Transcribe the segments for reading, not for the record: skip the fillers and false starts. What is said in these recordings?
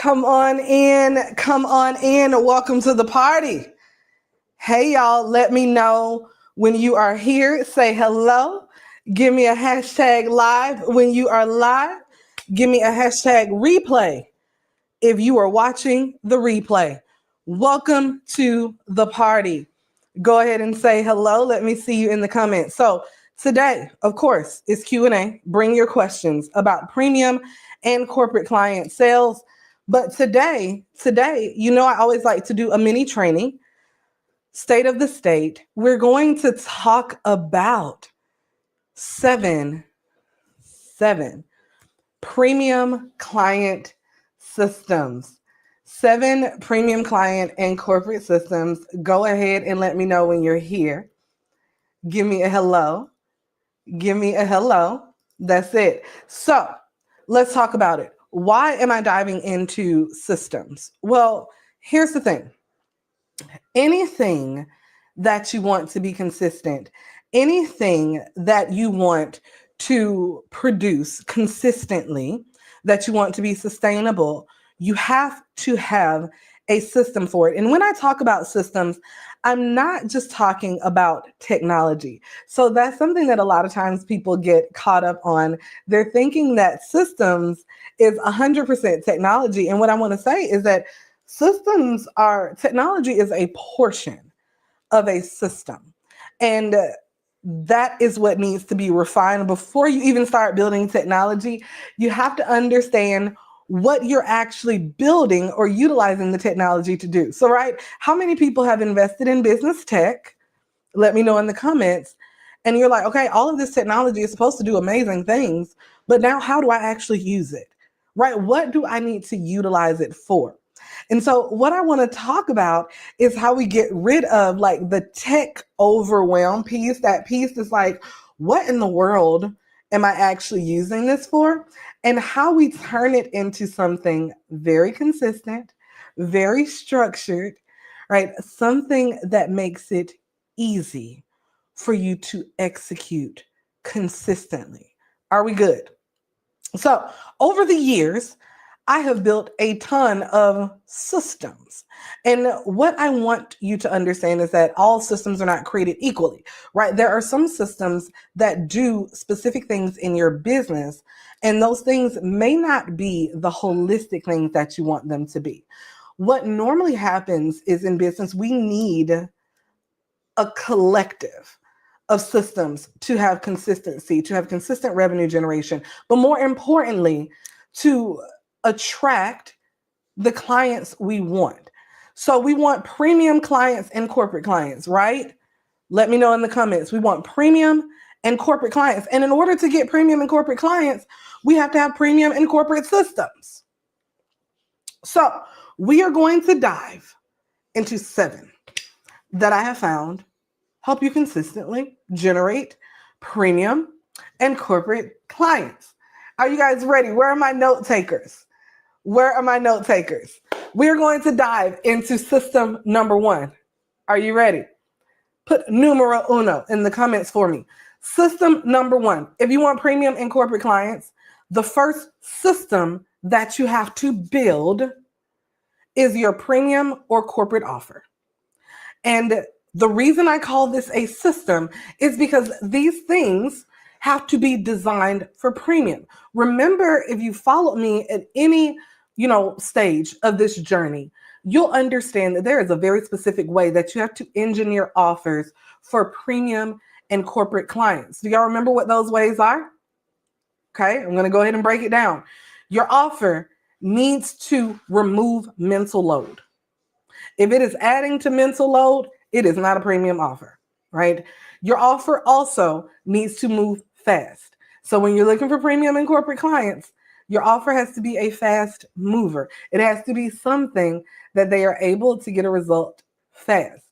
Come on in. Come on in. Welcome to the party. Hey, y'all, let me know when you are here. Say hello. Give me a hashtag live when you are live. Give me a hashtag replay if you are watching the replay. Welcome to the party. Go ahead and say hello. Let me see you in the comments. So today, of course, is Q&A. Bring your questions about premium and corporate client sales. But today, I always like to do a mini training, state of the state. We're going to talk about seven premium client systems. 7 premium client and corporate systems. Go ahead and let me know when you're here. Give me a hello. Give me a hello. That's it. So let's talk about it. Why am I diving into systems? Well, here's the thing. Anything that you want to be consistent, anything that you want to produce consistently, that you want to be sustainable, you have to have a system for it. And when I talk about systems, I'm not just talking about technology. So that's something that a lot of times people get caught up on. They're thinking that systems is 100% technology. And what I want to say is that technology is a portion of a system. And that is what needs to be refined. Before you even start building technology, you have to understand what you're actually building or utilizing the technology to do. So, right, how many people have invested in business tech? Let me know in the comments. And you're like, okay, all of this technology is supposed to do amazing things, but now how do I actually use it? Right? What do I need to utilize it for? And so what I want to talk about is how we get rid of like the tech overwhelm piece, that piece that's like, what in the world am I actually using this for? And how we turn it into something very consistent, very structured, right? Something that makes it easy for you to execute consistently. Are we good? So over the years, I have built a ton of systems. And what I want you to understand is that all systems are not created equally, right? There are some systems that do specific things in your business, and those things may not be the holistic things that you want them to be. What normally happens is in business, we need a collective of systems to have consistency, to have consistent revenue generation, but more importantly, to attract the clients we want. So we want premium clients and corporate clients, right? Let me know in the comments. We want premium and corporate clients. And in order to get premium and corporate clients, we have to have premium and corporate systems. So we are going to dive into 7 that I have found help you consistently generate premium and corporate clients. Are you guys ready? Where are my note takers? Where are my note takers? We're going to dive into system number 1. Are you ready? Put numero uno in the comments for me. System number 1. If you want premium and corporate clients, the first system that you have to build is your premium or corporate offer. And the reason I call this a system is because these things have to be designed for premium. Remember, if you follow me at any, stage of this journey, you'll understand that there is a very specific way that you have to engineer offers for premium and corporate clients. Do y'all remember what those ways are? Okay, I'm going to go ahead and break it down. Your offer needs to remove mental load. If it is adding to mental load, it is not a premium offer, right? Your offer also needs to move fast. So when you're looking for premium and corporate clients, your offer has to be a fast mover. It has to be something that they are able to get a result fast.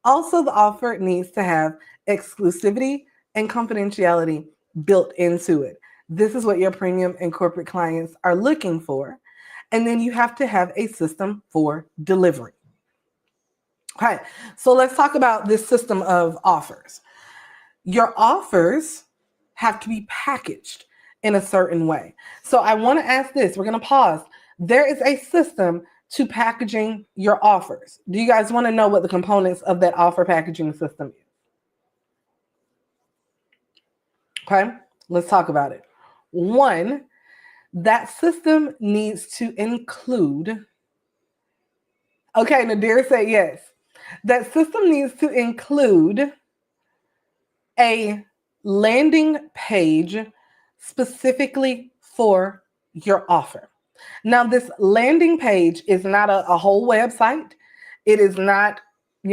Also, the offer needs to have exclusivity and confidentiality built into it. This is what your premium and corporate clients are looking for. And then you have to have a system for delivery. Okay, so let's talk about this system of offers. Your offers have to be packaged in a certain way. So I want to ask this. We're going to pause. There is a system to packaging your offers. Do you guys want to know what the components of that offer packaging system is? Okay, let's talk about it. One, that system needs to include, okay, Nadir said yes. That system needs to include a landing page specifically for your offer. Now, this landing page is not a whole website. It is not,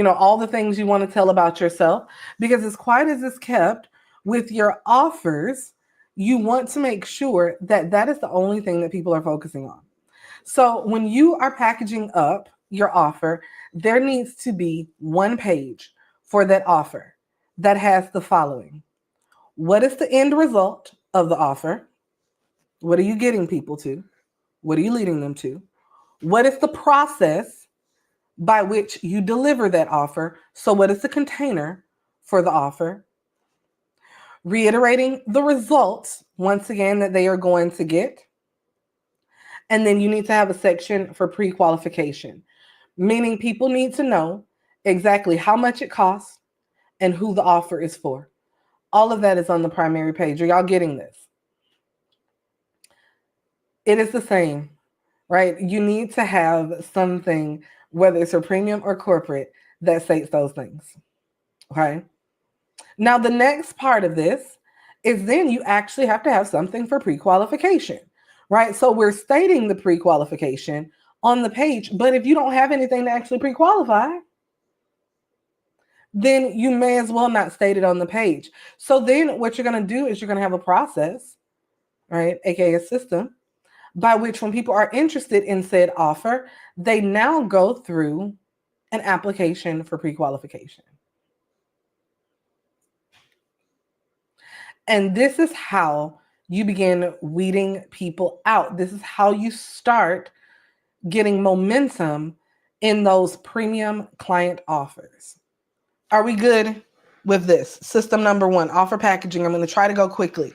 all the things you want to tell about yourself, because as quiet as it's kept with your offers, you want to make sure that that is the only thing that people are focusing on. So when you are packaging up your offer, there needs to be one page for that offer that has the following. What is the end result of the offer? What are you getting people to? What are you leading them to? What is the process by which you deliver that offer? So, what is the container for the offer? Reiterating the results, once again, that they are going to get. And then you need to have a section for pre-qualification, meaning people need to know exactly how much it costs and who the offer is for. All of that is on the primary page. Are y'all getting this? It is the same, right? You need to have something, whether it's a premium or corporate, that states those things. Okay. Now, the next part of this is then you actually have to have something for pre-qualification, right? So we're stating the pre-qualification on the page, but if you don't have anything to actually pre-qualify, then you may as well not state it on the page. So then what you're going to do is you're going to have a process, right? AKA a system, by which when people are interested in said offer, they now go through an application for pre-qualification. And this is how you begin weeding people out. This is how you start getting momentum in those premium client offers. Are we good with this? System number one, offer packaging. I'm going to try to go quickly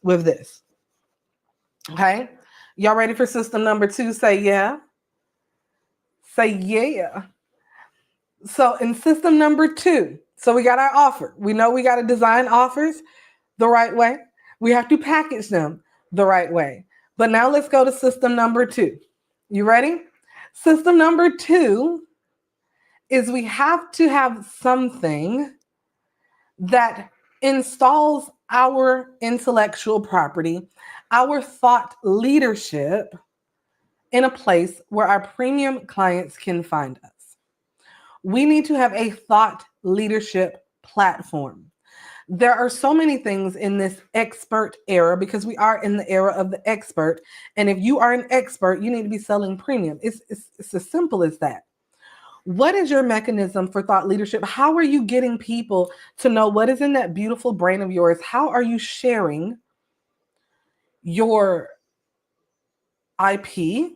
with this. Okay. Y'all ready for system number two? Say yeah. Say yeah. So in system number two, so we got our offer. We know we got to design offers the right way. We have to package them the right way. But now let's go to system number two. You ready? System number two is we have to have something that installs our intellectual property, our thought leadership in a place where our premium clients can find us. We need to have a thought leadership platform. There are so many things in this expert era because we are in the era of the expert. And if you are an expert, you need to be selling premium. It's as simple as that. What is your mechanism for thought leadership? How are you getting people to know what is in that beautiful brain of yours? How are you sharing your IP,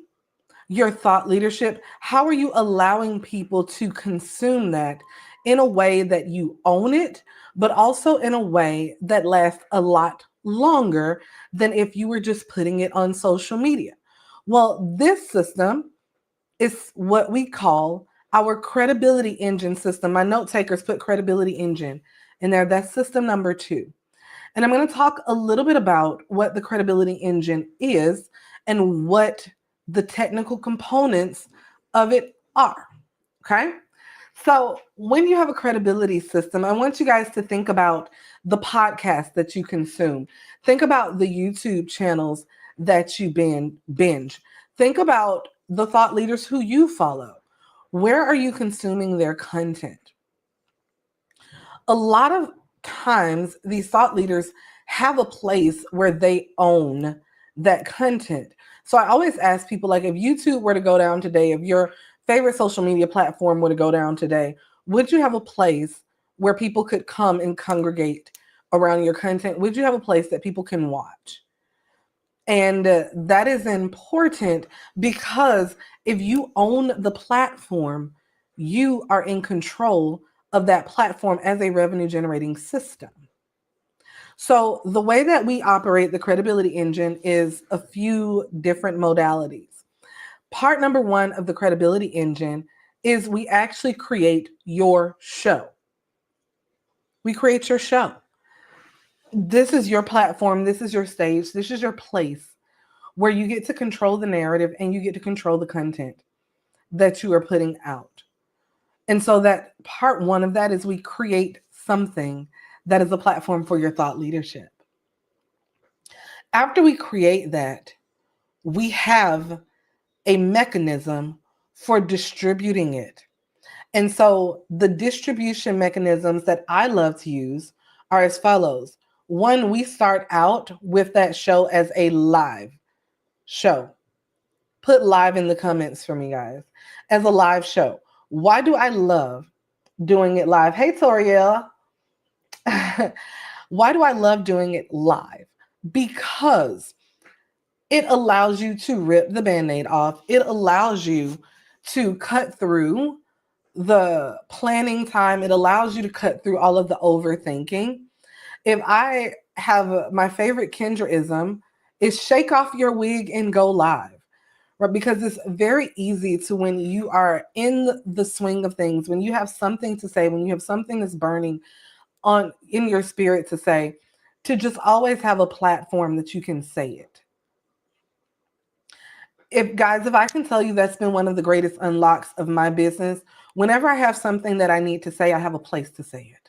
your thought leadership? How are you allowing people to consume that in a way that you own it, but also in a way that lasts a lot longer than if you were just putting it on social media? Well, this system is what we call our credibility engine system. My note takers put credibility engine in there. That's system number two. And I'm going to talk a little bit about what the credibility engine is and what the technical components of it are. Okay. So when you have a credibility system, I want you guys to think about the podcast that you consume. Think about the YouTube channels that you binge. Think about the thought leaders who you follow. Where are you consuming their content? A lot of times, these thought leaders have a place where they own that content. So I always ask people, like, if YouTube were to go down today, if your favorite social media platform were to go down today, would you have a place where people could come and congregate around your content? Would you have a place that people can watch? And that is important because if you own the platform, you are in control of that platform as a revenue generating system. So the way that we operate the credibility engine is a few different modalities. Part number one of the credibility engine is we actually create your show. We create your show. This is your platform. This is your stage. This is your place where you get to control the narrative and you get to control the content that you are putting out. And so that part one of that is we create something that is a platform for your thought leadership. After we create that, we have a mechanism for distributing it. And so the distribution mechanisms that I love to use are as follows. One, we start out with that show as a live show. Put live in the comments for me, guys, as a live show. Why do I love doing it live? Hey, Toriel. Why do I love doing it live? Because it allows you to rip the Band-Aid off. It allows you to cut through the planning time. It allows you to cut through all of the overthinking. If I have my favorite Kendraism is shake off your wig and go live, right? Because it's very easy to, when you are in the swing of things, when you have something to say, when you have something that's burning on in your spirit to say, to just always have a platform that you can say it. If I can tell you, that's been one of the greatest unlocks of my business. Whenever I have something that I need to say, I have a place to say it.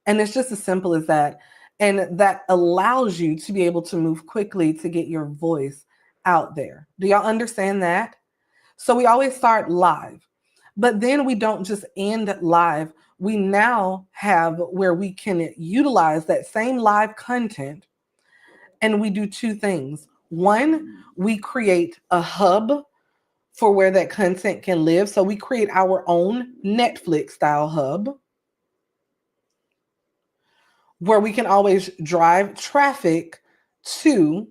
And it's just as simple as that. And that allows you to be able to move quickly to get your voice out there. Do y'all understand that? So we always start live, but then we don't just end live. We now have where we can utilize that same live content, and we do two things. One, we create a hub for where that content can live. So we create our own Netflix style hub where we can always drive traffic to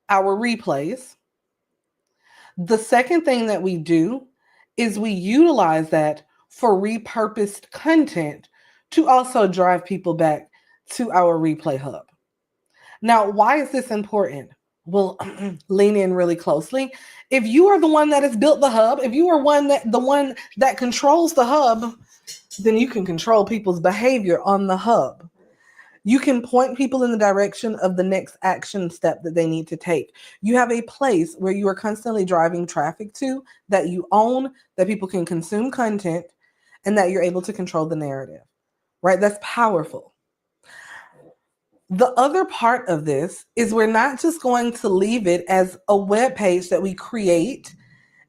our replays. The second thing that we do is we utilize that for repurposed content to also drive people back to our replay hub. Now, why is this important? Well, lean in really closely. If you are the one that has built the hub, if you are the one that controls the hub, then you can control people's behavior on the hub. You can point people in the direction of the next action step that they need to take. You have a place where you are constantly driving traffic to, that you own, that people can consume content, and that you're able to control the narrative, right? That's powerful. The other part of this is we're not just going to leave it as a web page that we create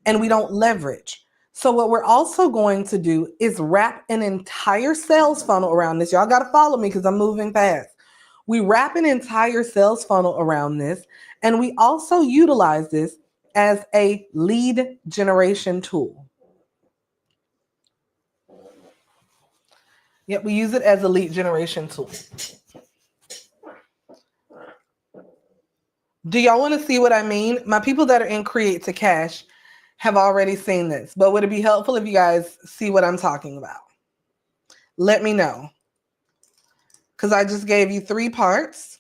and we don't leverage. So what we're also going to do is wrap an entire sales funnel around this. Y'all got to follow me because I'm moving fast. We wrap an entire sales funnel around this, and we also utilize this as a lead generation tool. Yep, we use it as a lead generation tool. Do y'all want to see what I mean? My people that are in Create to Cash have already seen this, but would it be helpful if you guys see what I'm talking about? Let me know. Because I just gave you 3 parts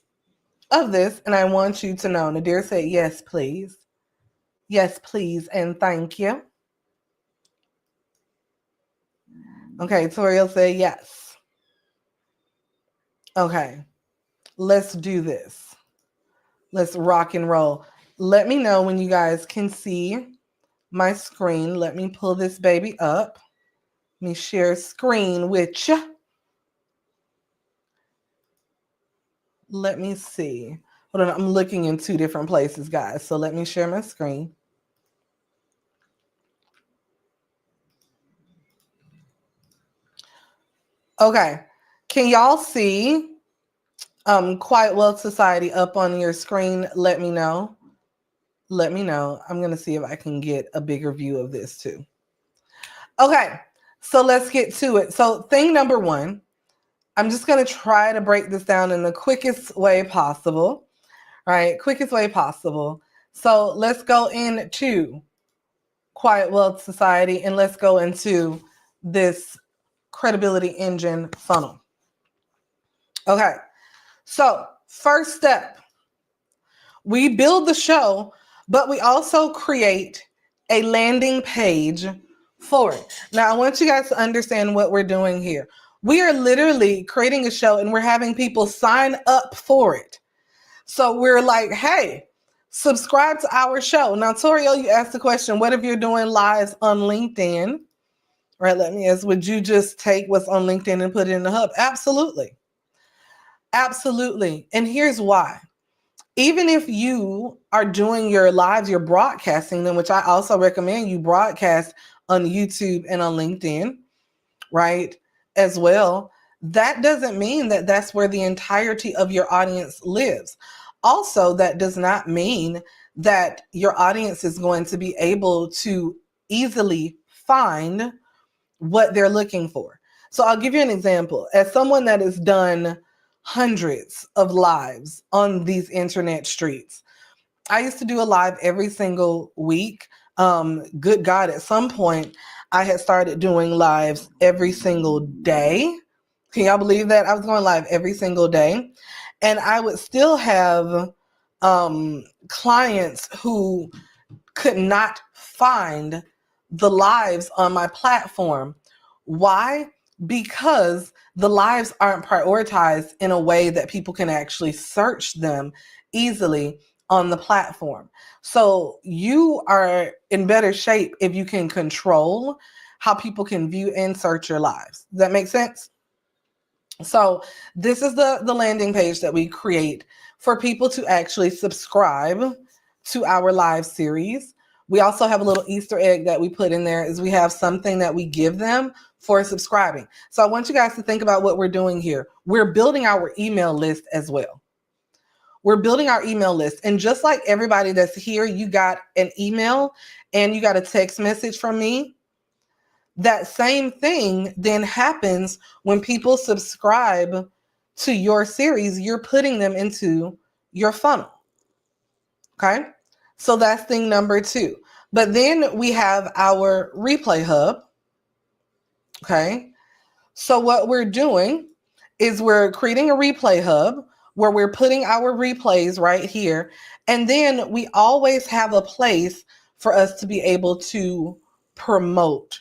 of this, and I want you to know. Nadir said, yes, please. Yes, please, and thank you. Okay, Toriel said yes. Okay, let's do this. Let's rock and roll. Let me know when you guys can see my screen. Let me pull this baby up. Let me share screen with you. Let me see. Hold on, I'm looking in 2 different places, guys. So let me share my screen. Okay, can y'all see Quiet Wealth Society up on your screen? Let me know. Let me know. I'm going to see if I can get a bigger view of this too. Okay, so let's get to it. So thing number 1, I'm just going to try to break this down in the quickest way possible. All right, quickest way possible. So let's go into Quiet Wealth Society and let's go into this credibility engine funnel. Okay, so first step, we build the show But we also create a landing page for it. Now, I want you guys to understand what we're doing here. We are literally creating a show and we're having people sign up for it. So we're like, hey, subscribe to our show. Now, Toriel, you asked the question, what if you're doing lives on LinkedIn? Right, let me ask, would you just take what's on LinkedIn and put it in the hub? Absolutely. Absolutely. And here's why. Even if you are doing your lives, you're broadcasting them, which I also recommend you broadcast on YouTube and on LinkedIn, right, as well. That doesn't mean that that's where the entirety of your audience lives. Also, that does not mean that your audience is going to be able to easily find what they're looking for. So I'll give you an example. As someone that has done hundreds of lives on these internet streets, I used to do a live every single week. Good God, at some point, I had started doing lives every single day. Can y'all believe that? I was going live every single day. And I would still have clients who could not find the lives on my platform. Why? Because the lives aren't prioritized in a way that people can actually search them easily on the platform. So you are in better shape if you can control how people can view and search your lives. Does that make sense? So this is the landing page that we create for people to actually subscribe to our live series. We also have a little Easter egg that we put in there is we have something that we give them for subscribing. So I want you guys to think about what we're doing here. We're building our email list as well. We're building our email list. And just like everybody that's here, you got an email and you got a text message from me. That same thing then happens when people subscribe to your series. You're putting them into your funnel. Okay. So that's thing number 2. But then we have our replay hub. Okay. So what we're doing is we're creating a replay hub where we're putting our replays right here. And then we always have a place for us to be able to promote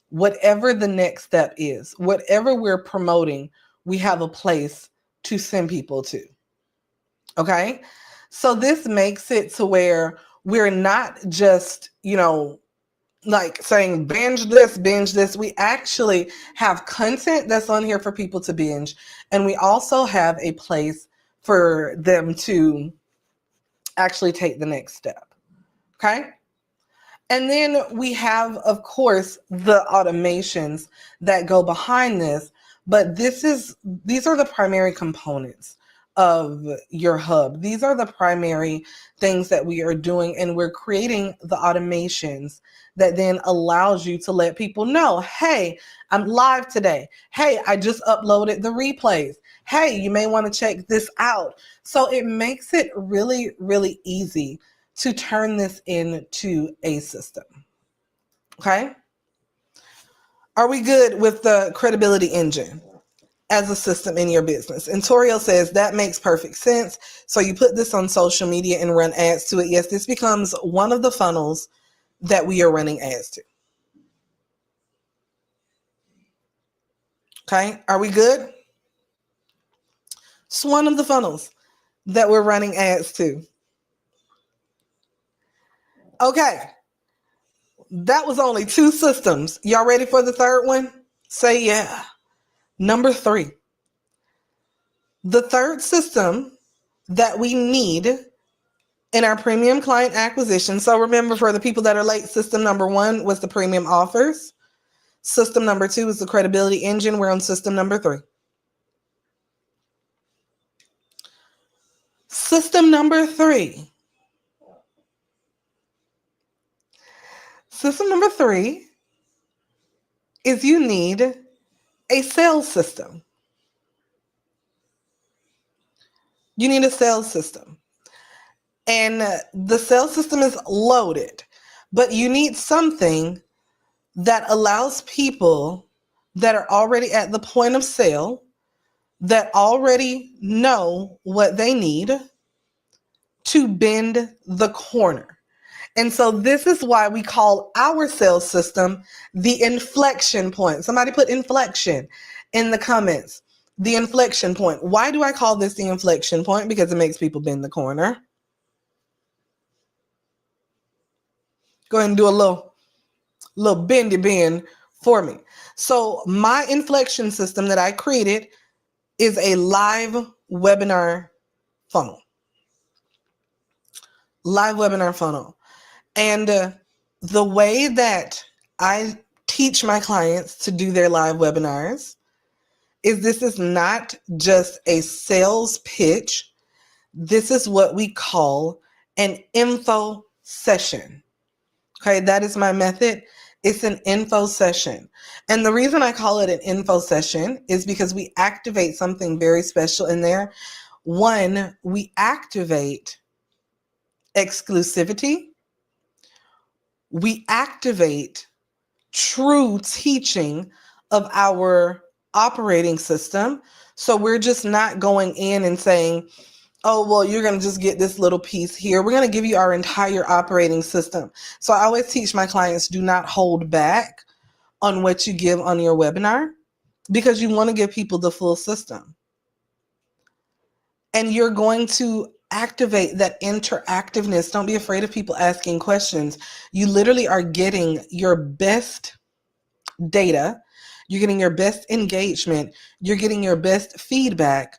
whatever the next step is. Whatever we're promoting, we have a place to send people to. Okay. So this makes it to where we're not just, like saying binge this. We actually have content that's on here for people to binge. And we also have a place for them to actually take the next step. Okay. And then we have, of course, the automations that go behind this. But these are the primary components of your hub. These are the primary things that we are doing, and we're creating the automations that then allows you to let people know, hey, I'm live today. Hey, I just uploaded the replays. Hey, you may want to check this out. So it makes it really, really easy to turn this into a system. Okay? Are we good with the credibility engine as a system in your business? And Toriel says that makes perfect sense. So you put this on social media and run ads to it. Yes, this becomes one of the funnels that we are running ads to. Okay, are we good? It's one of the funnels that we're running ads to. Okay, that was only 2 systems. Y'all ready for the third one? Say yeah. Number 3. The third system that we need in our premium client acquisition. So remember, for the people that are late, system number 1 was the premium offers. System number 2 is the credibility engine. We're on system number 3. System number 3. System number 3 is you need a sales system. You need a sales system. And the sales system is loaded, but you need something that allows people that are already at the point of sale, that already know what they need, to bend the corner. And so this is why we call our sales system the inflection point. Somebody put inflection in the comments. The inflection point. Why do I call this the inflection point? Because it makes people bend the corner. Go ahead and do a little bendy bend for me. So my inflection system that I created is a live webinar funnel. Live webinar funnel. And the way that I teach my clients to do their live webinars is this is not just a sales pitch. This is what we call an info session. Okay, that is my method. It's an info session. And the reason I call it an info session is because we activate something very special in there. One, we activate exclusivity. We activate true teaching of our operating system. So we're just not going in and saying, oh, well, you're going to just get this little piece here. We're going to give you our entire operating system. So I always teach my clients, do not hold back on what you give on your webinar because you want to give people the full system. And you're going to activate that interactiveness. Don't be afraid of people asking questions. You literally are getting your best data. You're getting your best engagement. You're getting your best feedback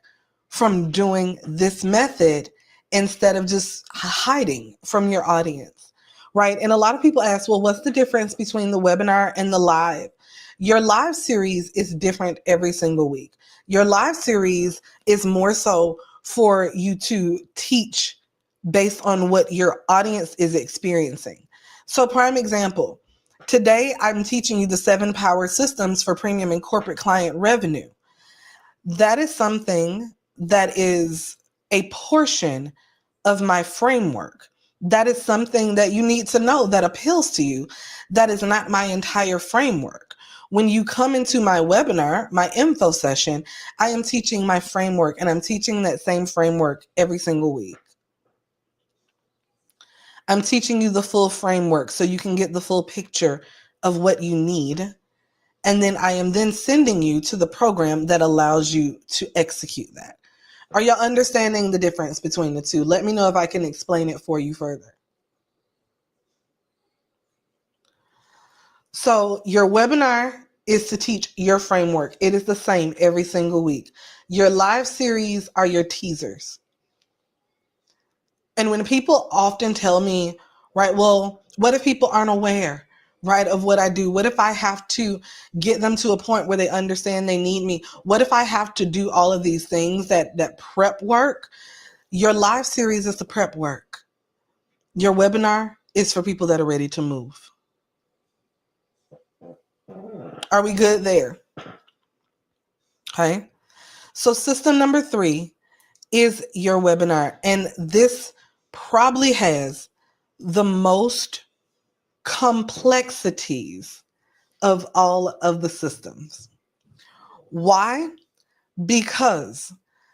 from doing this method instead of just hiding from your audience, right? And a lot of people ask, well, what's the difference between the webinar and the live? Your live series is different every single week. Your live series is more so for you to teach based on what your audience is experiencing. So prime example, today I'm teaching you the 7 power systems for premium and corporate client revenue. That is something that is a portion of my framework. That is something that you need to know that appeals to you. That is not my entire framework. When you come into my webinar, my info session, I am teaching my framework, and I'm teaching that same framework every single week. I'm teaching you the full framework so you can get the full picture of what you need. And then I am then sending you to the program that allows you to execute that. Are y'all understanding the difference between the two? Let me know if I can explain it for you further. So your webinar is to teach your framework. It is the same every single week. Your live series are your teasers. And when people often tell me, right, well, what if people aren't aware, right, of what I do? What if I have to get them to a point where they understand they need me? What if I have to do all of these things, that prep work? Your live series is the prep work. Your webinar is for people that are ready to move. Are we good there? Okay. So system number 3 is your webinar. And this probably has the most complexities of all of the systems. Why? Because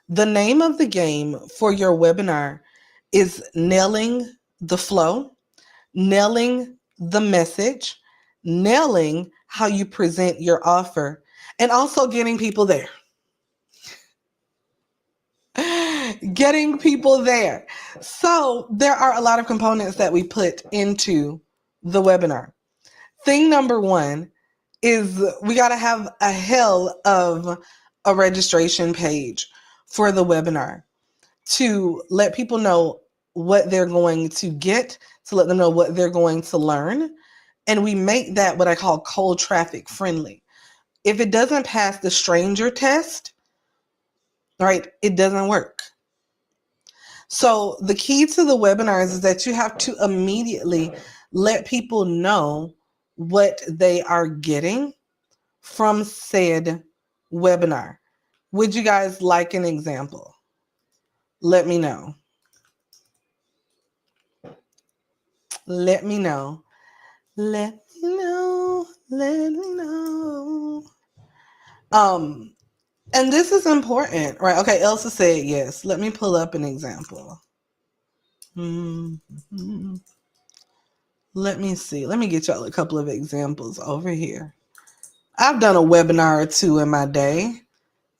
the name of the game for your webinar is nailing the flow, nailing the message, nailing how you present your offer, and also getting people there. Getting people there. So there are a lot of components that we put into the webinar. Thing number 1 is we got to have a hell of a registration page for the webinar to let people know what they're going to get, to let them know what they're going to learn. And we make that what I call cold traffic friendly. If it doesn't pass the stranger test, right, it doesn't work. So the key to the webinars is that you have to immediately let people know what they are getting from said webinar. Would you guys like an example? Let me know. Let me know. Let me know. Let me know. And this is important, right? Okay, Elsa said yes. Let me pull up an example. Let me see. Let me get y'all a couple of examples over here. I've done a webinar or two in my day.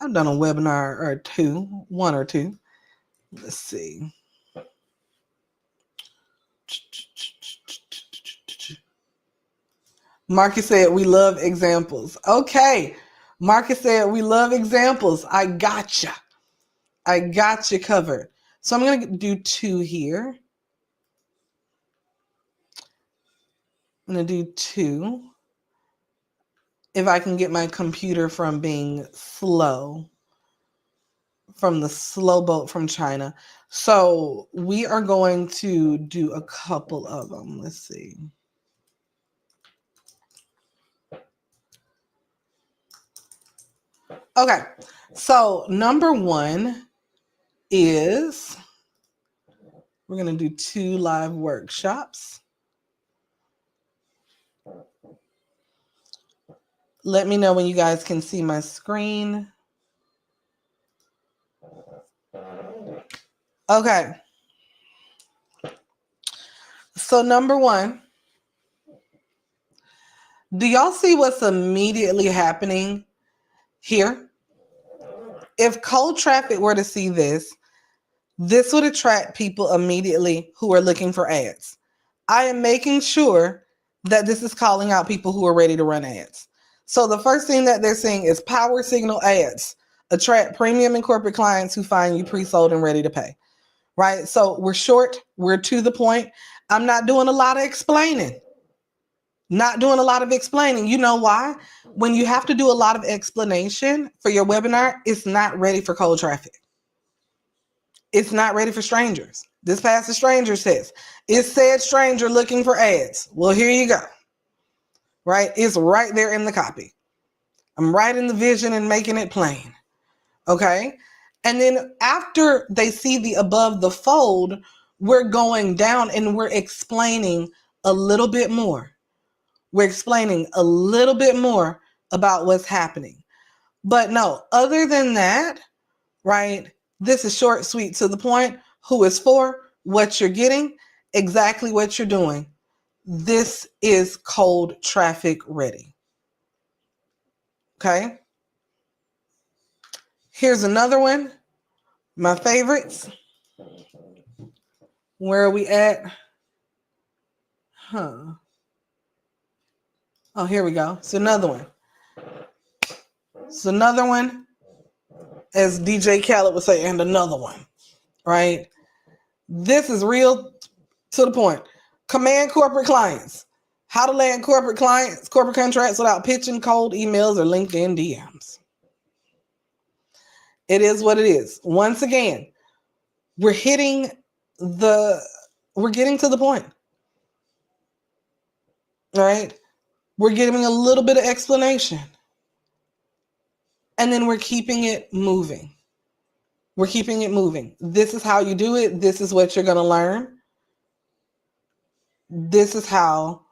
I've done a webinar or two, one or two. Let's see. Marcus said, we love examples. Okay. Marcus said, we love examples. I gotcha. I got you covered. So I'm going to do two here. I'm going to do two. If I can get my computer from being slow, from the slow boat from China. So we are going to do a couple of them. Let's see. Okay. So number one is we're going to do 2 live workshops. Let me know when you guys can see my screen. Okay. So number one, do y'all see what's immediately happening here? If cold traffic were to see this, this would attract people immediately who are looking for ads. I am making sure that this is calling out people who are ready to run ads. So the first thing that they're seeing is power signal ads attract premium and corporate clients who find you pre-sold and ready to pay, right? So we're short, we're to the point. I'm not doing a lot of explaining. Not doing a lot of explaining. You know why? When you have to do a lot of explanation for your webinar, it's not ready for cold traffic. It's not ready for strangers. This past the stranger says, it said stranger looking for ads. Well, here you go. Right? It's right there in the copy. I'm writing the vision and making it plain. Okay? And then after they see the above the fold, we're going down and we're explaining a little bit more. We're explaining a little bit more about what's happening. But no, other than that, right? This is short, sweet, to the point. Who is for, what you're getting, exactly what you're doing. This is cold traffic ready. Okay. Here's another one. My favorites. Where are we at? Oh, here we go. It's another one. It's another one, as DJ Khaled would say, and another one, right? This is real to the point. Command corporate clients. How to land corporate clients, corporate contracts without pitching, cold emails, or LinkedIn DMs. It is what it is. Once again, we're getting to the point. All right? We're giving a little bit of explanation. And then we're keeping it moving. We're keeping it moving. This is how you do it. This is what you're going to learn. This is how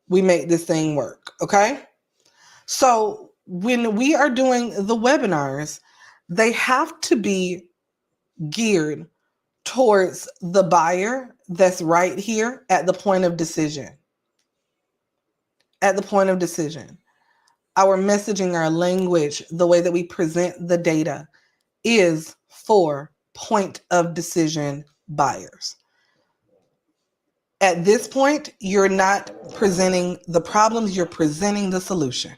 we make this thing work. Okay? So when we are doing the webinars, they have to be geared towards the buyer that's right here at the point of decision. At the point of decision. Our messaging, our language, the way that we present the data is for point of decision buyers. At this point, you're not presenting the problems, you're presenting the solution.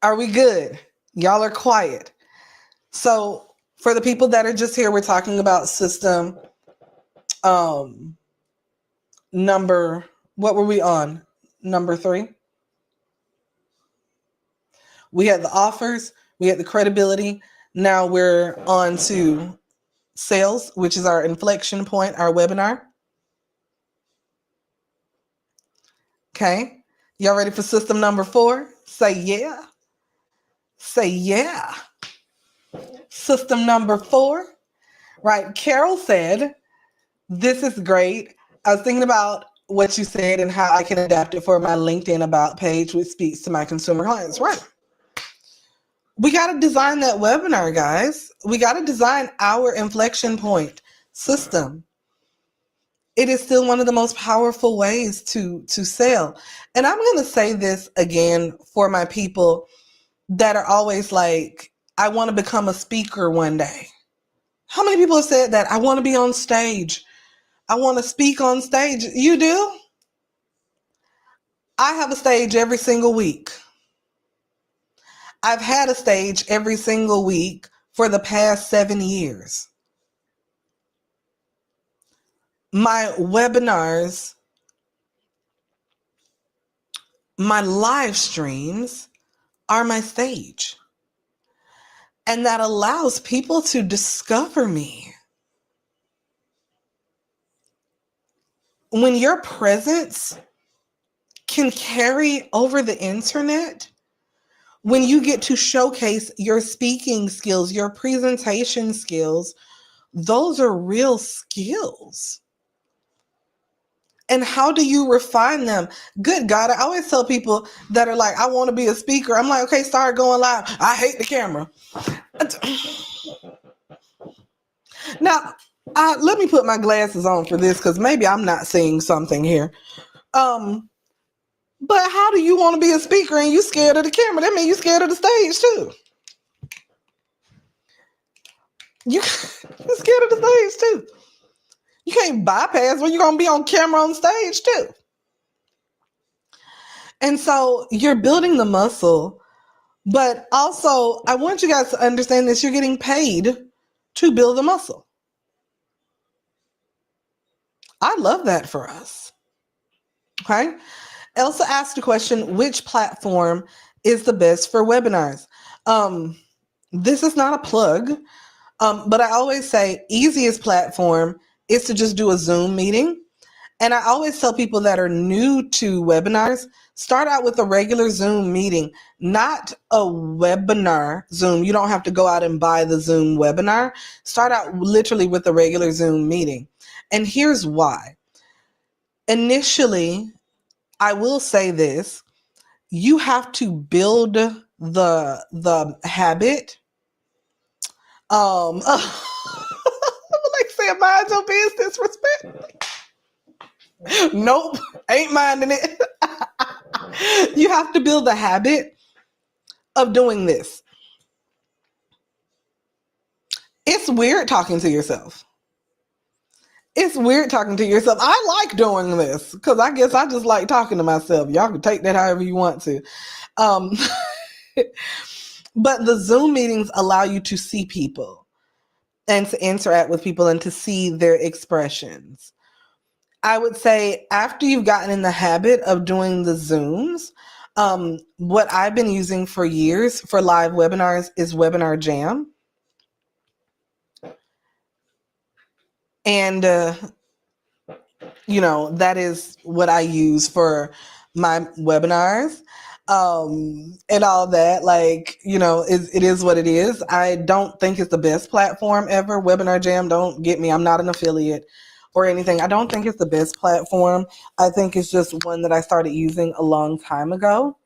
Are we good? Y'all are quiet. So for the people that are just here, we're talking about system number, what were we on? Number 3. We had the offers, we had the credibility. Now we're on to sales, which is our inflection point, our webinar. Okay. Y'all ready for system number 4? Say yeah. Say yeah. System number 4. Right. Carol said, this is great. I was thinking about what you said and how I can adapt it for my LinkedIn About page, which speaks to my consumer clients. Right. We got to design that webinar, guys. We got to design our inflection point system. it is still one of the most powerful ways to sell. And I'm going to say this again for my people that are always like, I want to become a speaker one day. How many people have said that? I want to be on stage. I want to speak on stage. You do? I have a stage every single week. I've had a stage every single week for the past 7 years. My webinars, my live streams are my stage. And that allows people to discover me. When your presence can carry over the internet, when you get to showcase your speaking skills, your presentation skills, those are real skills. And how do you refine them? Good God, I always tell people that are like, I want to be a speaker. I'm like, okay, start going live. I hate the camera. Now, let me put my glasses on for this because maybe I'm not seeing something here. But how do you want to be a speaker and you scared of the camera? That means you scared of the stage too. You're scared of the stage too. You can't bypass when you're going to be on camera on stage too. And so you're building the muscle, but also I want you guys to understand that you're getting paid to build the muscle. I love that for us. Okay. Elsa asked a question, which platform is the best for webinars? This is not a plug, but I always say easiest platform is to just do a Zoom meeting. And I always tell people that are new to webinars, start out with a regular Zoom meeting, not a webinar Zoom. You don't have to go out and buy the Zoom webinar. Start out literally with a regular Zoom meeting. And here's why. Initially, I will say this, you have to build the habit. Like say, mind your business, respect. Nope, ain't minding it. You have to build the habit of doing this. It's weird talking to yourself. It's weird talking to yourself. I like doing this because I guess I just like talking to myself. Y'all can take that however you want to. But the Zoom meetings allow you to see people and to interact with people and to see their expressions. I would say after you've gotten in the habit of doing the Zooms, what I've been using for years for live webinars is Webinar Jam. And, that is what I use for my webinars and all that. Like, it is what it is. I don't think it's the best platform ever. Webinar Jam, don't get me. I'm not an affiliate or anything. I don't think it's the best platform. I think it's just one that I started using a long time ago.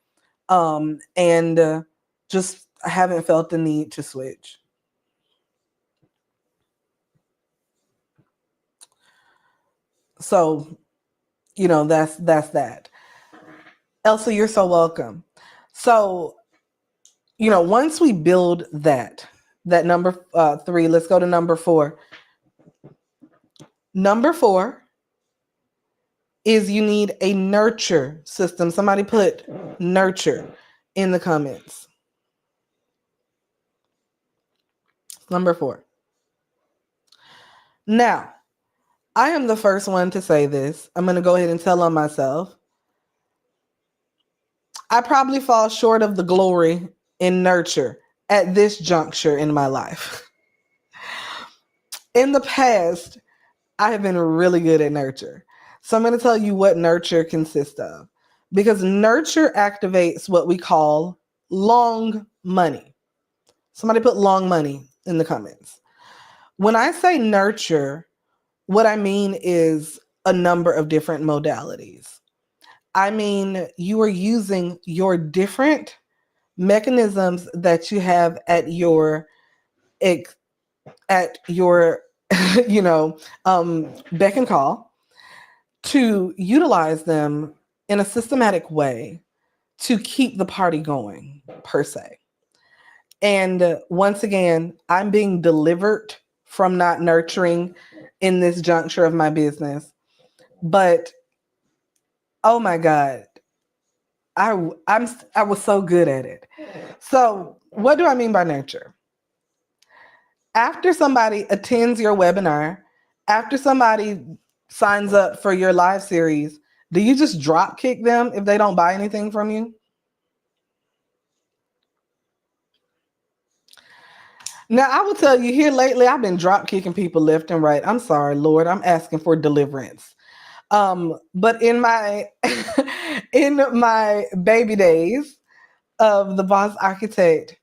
And just I haven't felt the need to switch. So, that's that. Elsa, you're so welcome. So, once we build that number 3, let's go to number 4. Number 4 is you need a nurture system. Somebody put nurture in the comments. Number 4. Now, I am the first one to say this. I'm going to go ahead and tell on myself. I probably fall short of the glory in nurture at this juncture in my life. In the past, I have been really good at nurture. So I'm going to tell you what nurture consists of, because nurture activates what we call long money. Somebody put long money in the comments. When I say nurture, what I mean is a number of different modalities. I mean, you are using your different mechanisms that you have at your beck and call. to utilize them in a systematic way to keep the party going, per se. And once again, I'm being delivered from not nurturing in this juncture of my business. But oh my God, I was so good at it. So what do I mean by nurture? After somebody attends your webinar, after somebody signs up for your live series, do you just drop kick them if they don't buy anything from you? Now, I will tell you here lately, I've been drop kicking people left and right. I'm sorry, Lord. I'm asking for deliverance. But in my in my baby days of the Boss Architect,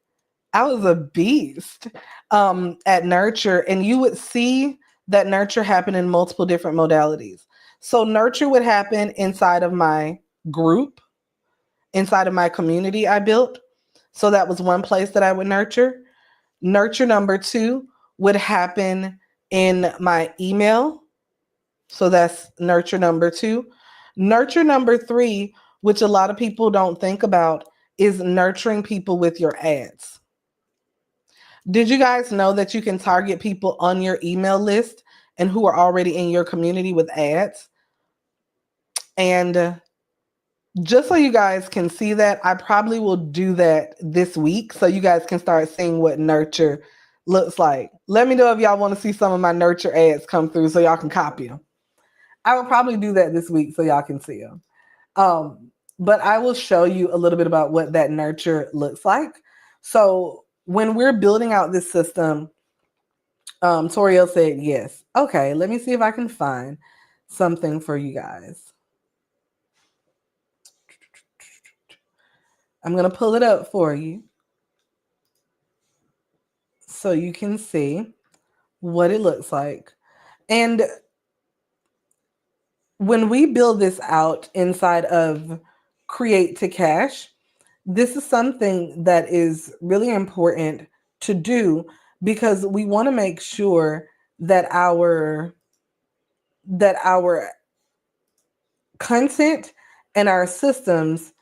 I was a beast at nurture, and you would see that nurture happen in multiple different modalities. So nurture would happen inside of my group, inside of my community I built. So that was one place that I would nurture. Nurture number two would happen in my email. So that's nurture number two. Nurture number three, which a lot of people don't think about, is nurturing people with your ads. Did you guys know that you can target people on your email list and who are already in your community with ads? And just so you guys can see that, I probably will do that this week so you guys can start seeing what nurture looks like. Let me know if y'all want to see some of my nurture ads come through so y'all can copy them. I will probably do that this week so y'all can see them. But I will show you a little bit about what that nurture looks like. So when we're building out this system, Toriel said yes. Okay, let me see if I can find something for you guys. I'm going to pull it up for you so you can see what it looks like. And when we build this out inside of Create to Cash, this is something that is really important to do because we want to make sure that our content and our systems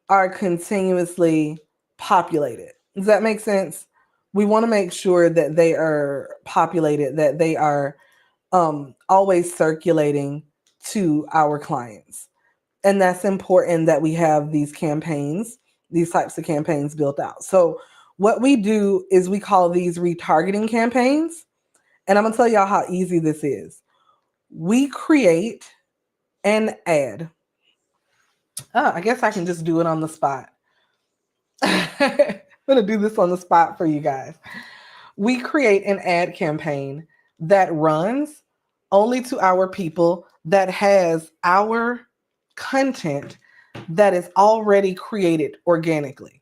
are continuously populated. Does that make sense? We want to make sure that they are populated, that they are always circulating to our clients. And that's important that we have these campaigns, these types of campaigns built out. So what we do is we call these retargeting campaigns. And I'm going to tell y'all how easy this is. We create an ad. Oh, I guess I can just do it on the spot. I'm going to do this on the spot for you guys. We create an ad campaign that runs only to our people that has our content that is already created organically.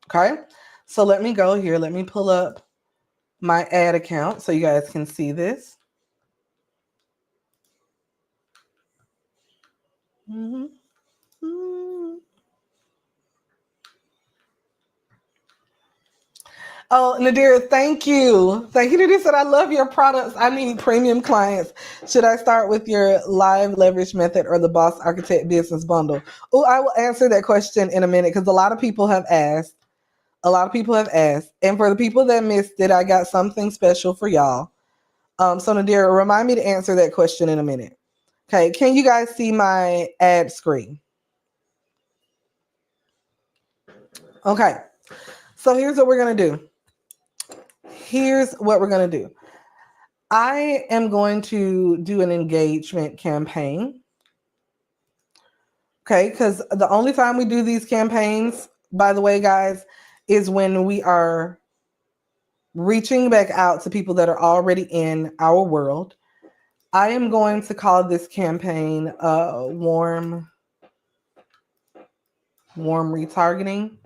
Okay. So let me go here. Let me pull up my ad account so you guys can see this. Oh, Nadira, thank you. Thank you. Nadira said, I love your products. I need premium clients. Should I start with your live leverage method or the Boss Architect business bundle? Oh, I will answer that question in a minute because a lot of people have asked. And for the people that missed it, I got something special for y'all. So Nadira, remind me to answer that question in a minute. Okay, can you guys see my ad screen? Okay, so here's what we're going to do. I am going to do an engagement campaign. Okay, because the only time we do these campaigns, by the way, guys, is when we are reaching back out to people that are already in our world. I am going to call this campaign warm retargeting.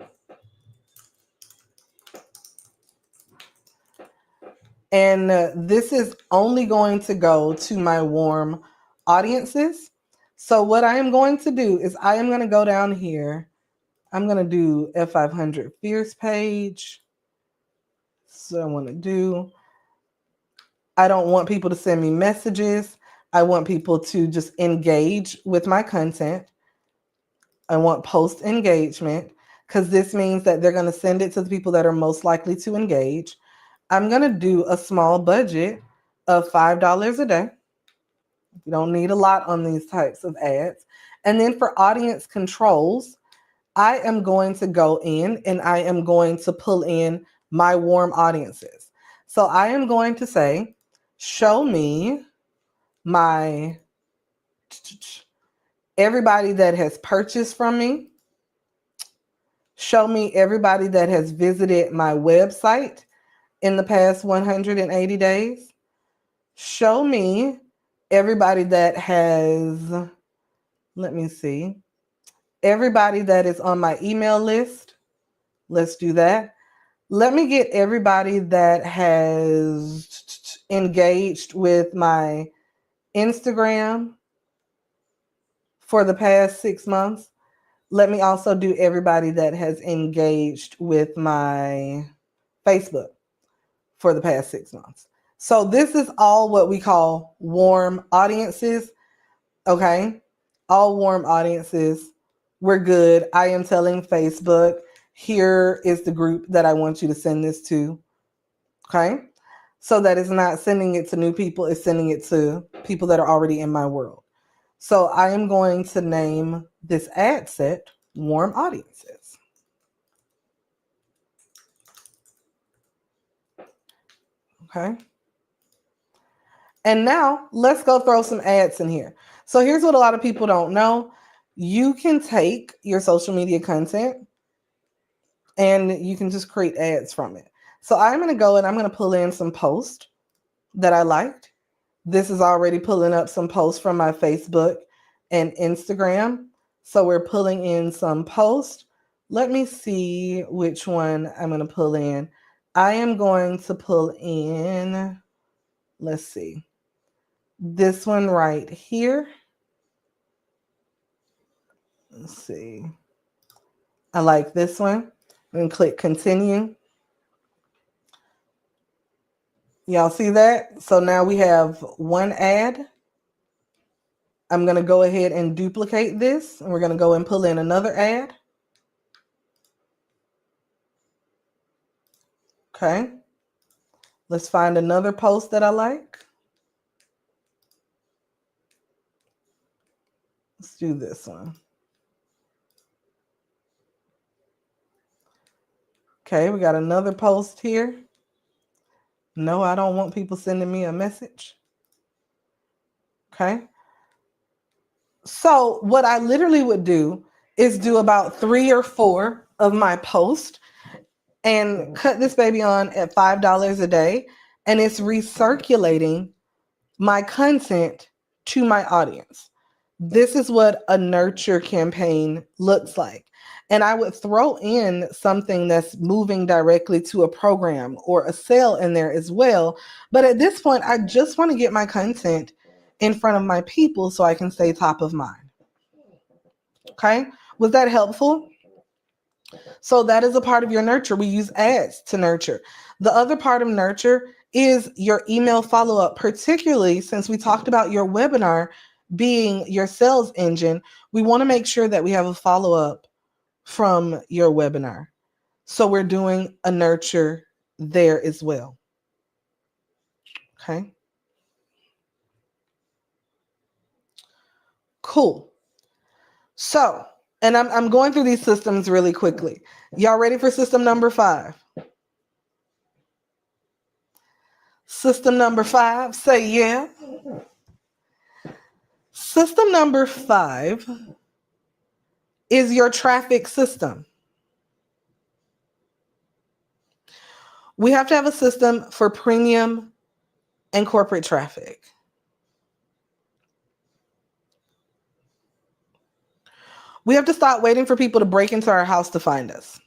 And this is only going to go to my warm audiences. So what I am going to do is I am going to go down here. I'm going to do F500 Fierce page. So I want to do, I don't want people to send me messages. I want people to just engage with my content. I want post engagement because this means that they're going to send it to the people that are most likely to engage. I'm going to do a small budget of $5 a day. You don't need a lot on these types of ads. And then for audience controls, I am going to go in and I am going to pull in my warm audiences. So I am going to say, show me my everybody that has purchased from me. Show me everybody that has visited my website in the past 180 days. Show me everybody that has, let me see, everybody that is on my email list. Let's do that. Let me get everybody that has engaged with my Instagram for the past 6 months. Let me also do everybody that has engaged with my Facebook for the past 6 months. So this is all what we call warm audiences. Okay. All warm audiences. We're good. I am telling Facebook, here is the group that I want you to send this to. Okay. So that it's not sending it to new people, it's sending it to people that are already in my world. So I am going to name this ad set Warm Audiences. Okay. And now let's go throw some ads in here. So here's what a lot of people don't know. You can take your social media content and you can just create ads from it. So I'm going to go and I'm going to pull in some posts that I liked. This is already pulling up some posts from my Facebook and Instagram. So we're pulling in some posts. Let me see which one I'm going to pull in. I am going to pull in, let's see, this one right here. Let's see. I like this one. And click continue. Y'all see that? So now we have one ad. I'm going to go ahead and duplicate this. And we're going to go and pull in another ad. Okay. Let's find another post that I like. Let's do this one. Okay, we got another post here. No, I don't want people sending me a message. Okay. So what I literally would do is do about 3 or 4 of my posts and cut this baby on at $5 a day. And it's recirculating my content to my audience. This is what a nurture campaign looks like. And I would throw in something that's moving directly to a program or a sale in there as well. But at this point, I just want to get my content in front of my people so I can stay top of mind. Okay, was that helpful? So that is a part of your nurture. We use ads to nurture. The other part of nurture is your email follow-up, particularly since we talked about your webinar being your sales engine. We want to make sure that we have a follow-up from your webinar. So we're doing a nurture there as well. Okay. Cool. So, and I'm going through these systems really quickly. Y'all ready for system number 5? System number 5, say yeah. System number 5 is your traffic system. We have to have a system for premium and corporate traffic. We have to stop waiting for people to break into our house to find us.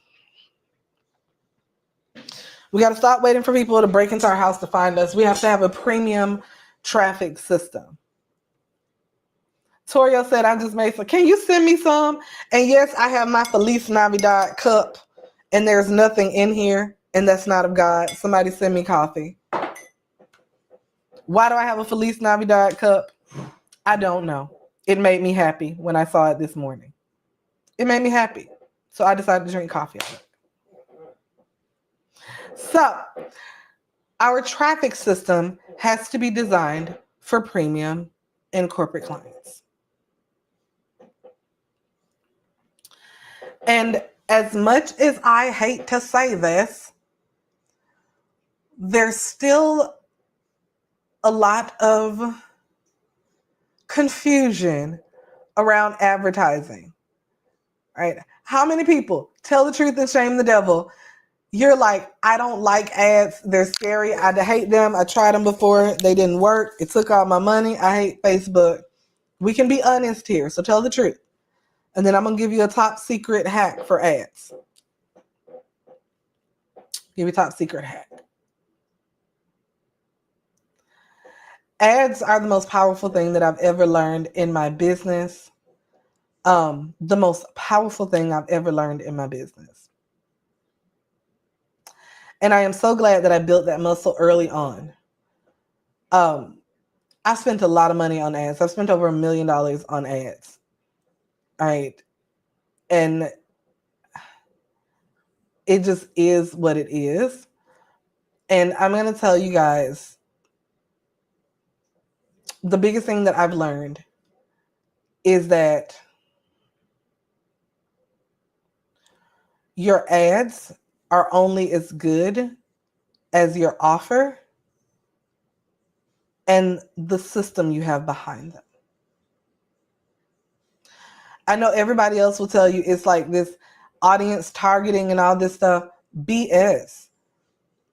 We got to stop waiting for people to break into our house to find us. We have to have a premium traffic system. Torio said, I just made some. Can you send me some? And yes, I have my Feliz Navidad cup, and there's nothing in here, and that's not of God. Somebody send me coffee. Why do I have a Feliz Navidad cup? I don't know. It made me happy when I saw it this morning. It made me happy. So I decided to drink coffee. So our traffic system has to be designed for premium and corporate clients. And as much as I hate to say this, there's still a lot of confusion around advertising, right? How many people, tell the truth and shame the devil, you're like, I don't like ads. They're scary. I hate them. I tried them before. They didn't work. It took all my money. I hate Facebook. We can be honest here. So tell the truth. And then I'm going to give you a top secret hack for ads. Give you a top secret hack. Ads are the most powerful thing that I've ever learned in my business. The most powerful thing I've ever learned in my business. And I am so glad that I built that muscle early on. I spent a lot of money on ads. I've spent over $1 million on ads. All right. And it just is what it is. And I'm going to tell you guys, the biggest thing that I've learned is that your ads are only as good as your offer and the system you have behind them. I know everybody else will tell you it's like this audience targeting and all this stuff. BS,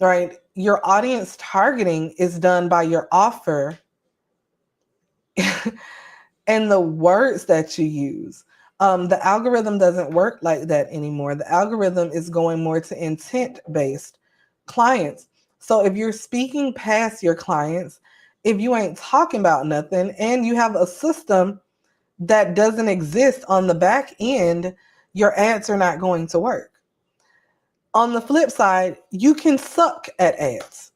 right? Your audience targeting is done by your offer and the words that you use. The algorithm doesn't work like that anymore. The algorithm is going more to intent-based clients. So if you're speaking past your clients, if you ain't talking about nothing and you have a system that doesn't exist on the back end, your ads are not going to work. On the flip side, you can suck at ads.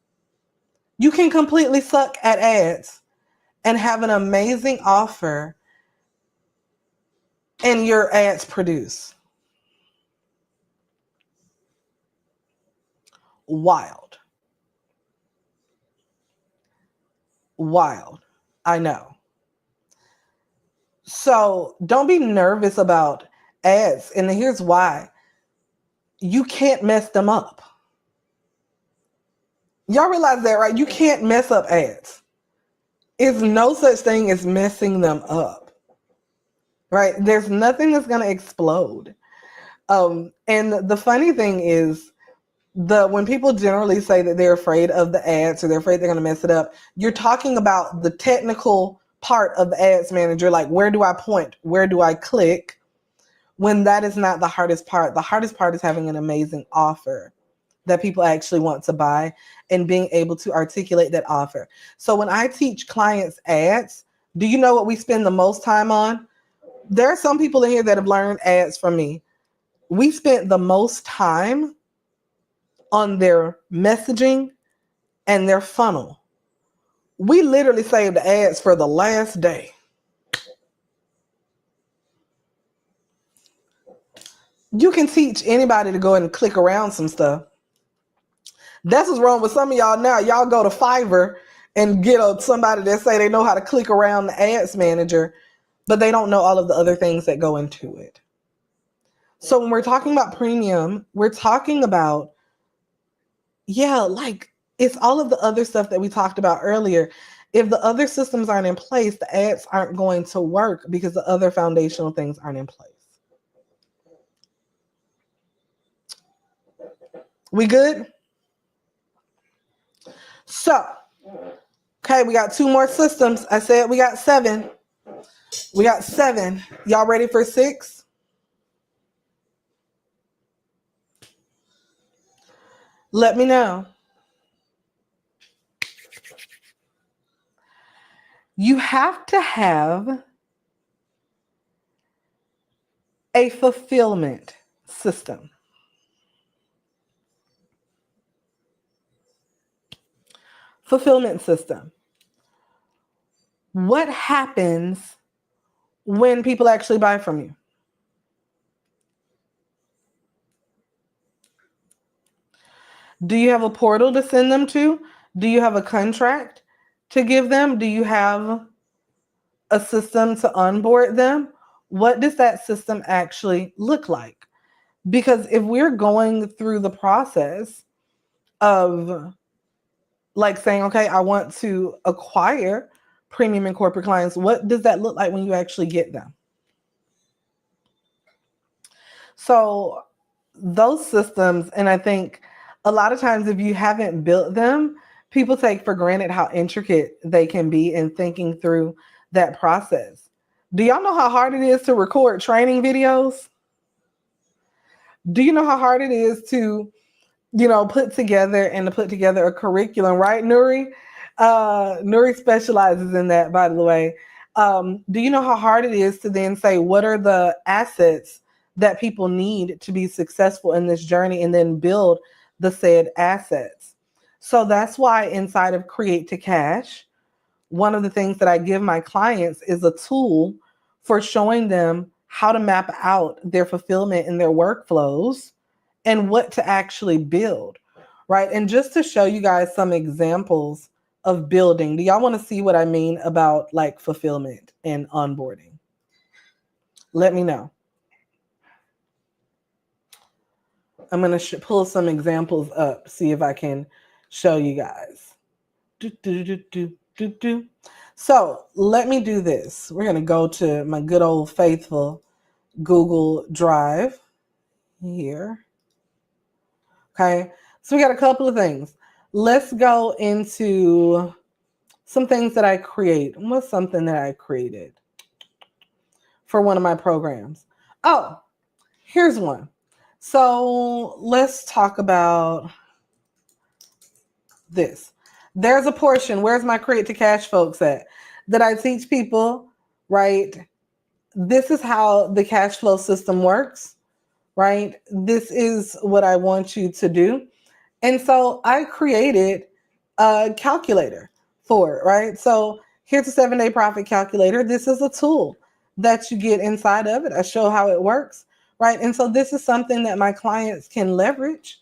You can completely suck at ads and have an amazing offer and your ads produce. Wild. Wild. I know. So don't be nervous about ads. And here's why. You can't mess them up. Y'all realize that, right? You can't mess up ads. There's no such thing as messing them up, right? There's nothing that's going to explode. And the funny thing is, when people generally say that they're afraid of the ads or they're afraid they're going to mess it up, you're talking about the technical part of the ads manager, like where do I point? Where do I click? When that is not the hardest part. The hardest part is having an amazing offer that people actually want to buy and being able to articulate that offer. So when I teach clients ads, do you know what we spend the most time on? There are some people in here that have learned ads from me. We spent the most time on their messaging and their funnel. We literally saved the ads for the last day. You can teach anybody to go and click around some stuff. That's what's wrong with some of y'all now. Y'all go to Fiverr and get somebody that say they know how to click around the ads manager, but they don't know all of the other things that go into it. So when we're talking about premium, we're talking about, like it's all of the other stuff that we talked about earlier. If the other systems aren't in place, the ads aren't going to work because the other foundational things aren't in place. We good? So, okay, we got 2 more systems. I said we got 7. We got 7. Y'all ready for 6? Let me know. You have to have a fulfillment system. Fulfillment system. What happens when people actually buy from you? Do you have a portal to send them to? Do you have a contract to give them? Do you have a system to onboard them? What does that system actually look like? Because if we're going through the process of like saying, okay, I want to acquire premium and corporate clients, what does that look like when you actually get them? So those systems, and I think a lot of times if you haven't built them, people take for granted how intricate they can be in thinking through that process. Do y'all know how hard it is to record training videos? Do you know how hard it is to, put together and to put together a curriculum, right, Nuri? Nuri specializes in that, by the way. Do you know how hard it is to then say, what are the assets that people need to be successful in this journey and then build the said assets? So that's why inside of Create to Cash, one of the things that I give my clients is a tool for showing them how to map out their fulfillment and their workflows and what to actually build, right? And just to show you guys some examples of building, do y'all want to see what I mean about like fulfillment and onboarding? Let me know. I'm going to pull some examples up, see if I can show you guys. So let me do this. We're going to go to my good old faithful Google Drive here. Okay, so we got a couple of things. Let's go into some things that I create. What's something that I created for one of my programs? Oh, here's one. So let's talk about this. There's a portion, where's my Create to Cash folks at, that I teach people, right? This is how the cash flow system works, right? This is what I want you to do. And so I created a calculator for it, right? So here's a 7-day profit calculator. This is a tool that you get inside of it. I show how it works, right? And so this is something that my clients can leverage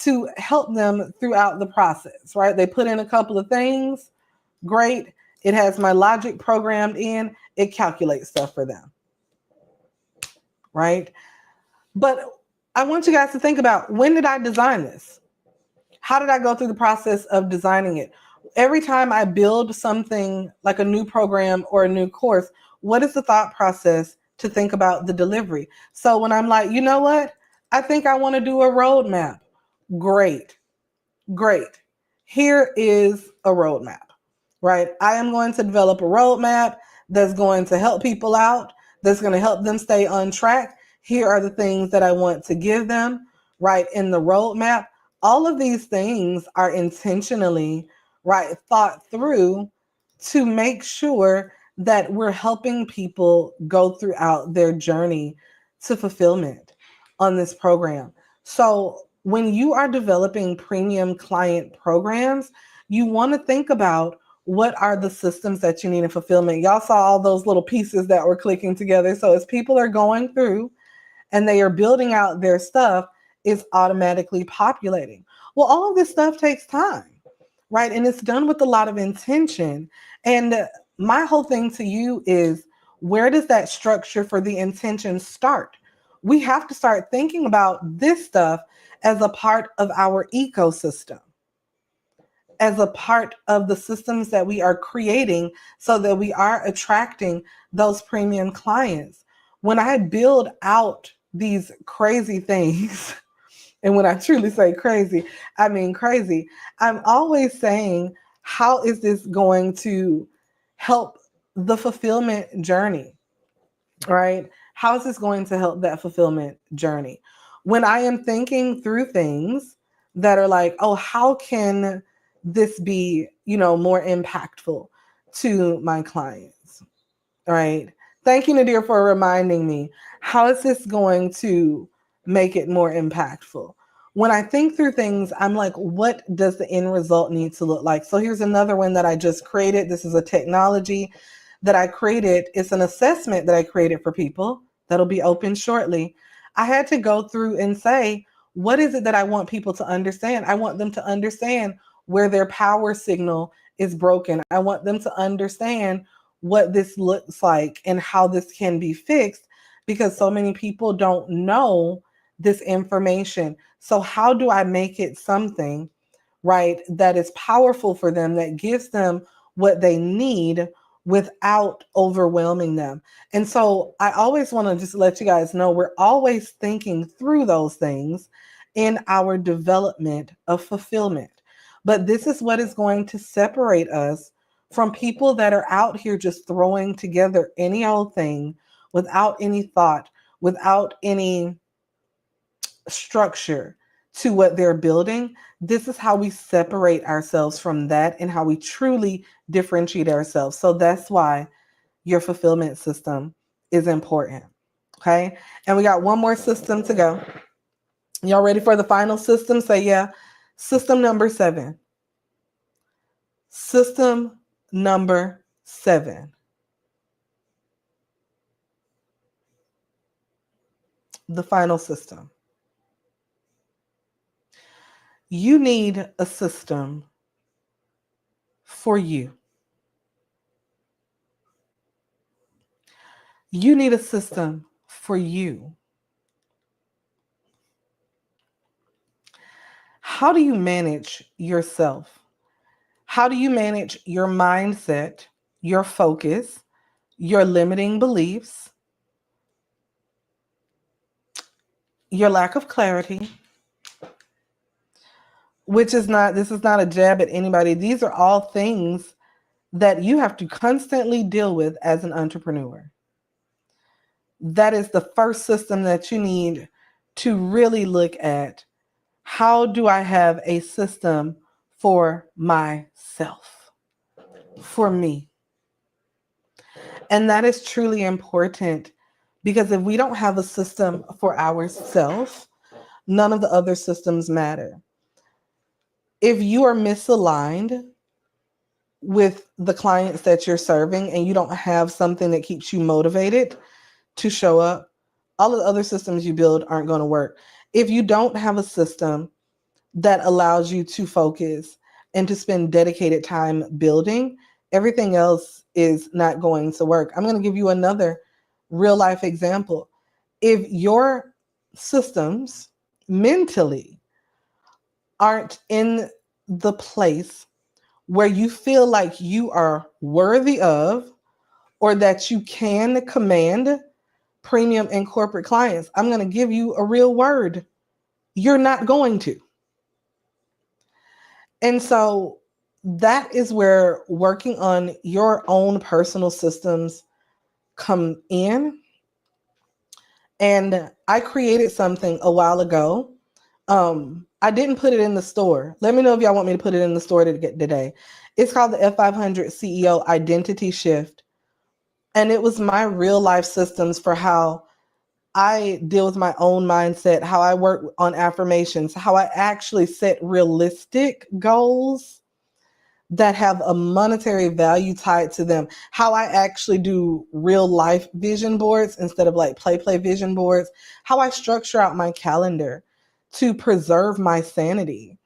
to help them throughout the process, right? They put in a couple of things. Great. It has my logic programmed in. It calculates stuff for them, right? But I want you guys to think about, when did I design this? How did I go through the process of designing it? Every time I build something like a new program or a new course, what is the thought process to think about the delivery? So when I'm like, you know what? I think I want to do a roadmap. Great. Here is a roadmap, right? I am going to develop a roadmap that's going to help people out, that's going to help them stay on track. Here are the things that I want to give them, right, in the roadmap. All of these things are intentionally, right, thought through to make sure that we're helping people go throughout their journey to fulfillment on this program. So when you are developing premium client programs, you want to think about, what are the systems that you need in fulfillment? Y'all saw all those little pieces that were clicking together. So as people are going through and they are building out their stuff, it's automatically populating. Well, all of this stuff takes time, right? And it's done with a lot of intention. And my whole thing to you is, where does that structure for the intention start? We have to start thinking about this stuff as a part of our ecosystem, as a part of the systems that we are creating so that we are attracting those premium clients. When I build out these crazy things, and when I truly say crazy, I mean crazy, I'm always saying, how is this going to help the fulfillment journey, right? How is this going to help that fulfillment journey? When I am thinking through things that are like, oh, how can this be, more impactful to my clients, right? Thank you, Nadir, for reminding me. How is this going to make it more impactful? when I think through things, I'm like, what does the end result need to look like? So here's another one that I just created. This is a technology that I created. It's an assessment that I created for people that'll be open shortly. I had to go through and say, what is it that I want people to understand? I want them to understand where their power signal is broken. I want them to understand what this looks like and how this can be fixed, because so many people don't know this information. So, how do I make it something, right, that is powerful for them, that gives them what they need without overwhelming them? And so, I always want to just let you guys know we're always thinking through those things in our development of fulfillment. But this is what is going to separate us from people that are out here just throwing together any old thing without any thought, without any structure to what they're building. This is how we separate ourselves from that and how we truly differentiate ourselves. So that's why your fulfillment system is important. Okay. And we got one more system to go. Y'all ready for the final system? Say yeah. System number 7. System number 7. The final system. You need a system for you. You need a system for you. How do you manage yourself? How do you manage your mindset, your focus, your limiting beliefs, your lack of clarity, this is not a jab at anybody. These are all things that you have to constantly deal with as an entrepreneur. That is the first system that you need to really look at. How do I have a system for myself, for me? And that is truly important, because if we don't have a system for ourselves, none of the other systems matter. If you are misaligned with the clients that you're serving and you don't have something that keeps you motivated to show up, all of the other systems you build aren't going to work. If you don't have a system that allows you to focus and to spend dedicated time building, everything else is not going to work. I'm going to give you another real life example. If your systems mentally aren't in the place where you feel like you are worthy of, or that you can command premium and corporate clients, I'm going to give you a real word. You're not going to. And so that is where working on your own personal systems come in. And I created something a while ago. I didn't put it in the store. Let me know if y'all want me to put it in the store today. It's called the F500 CEO Identity Shift. And it was my real life systems for how I deal with my own mindset, how I work on affirmations, how I actually set realistic goals that have a monetary value tied to them, how I actually do real life vision boards instead of like play vision boards, how I structure out my calendar to preserve my sanity,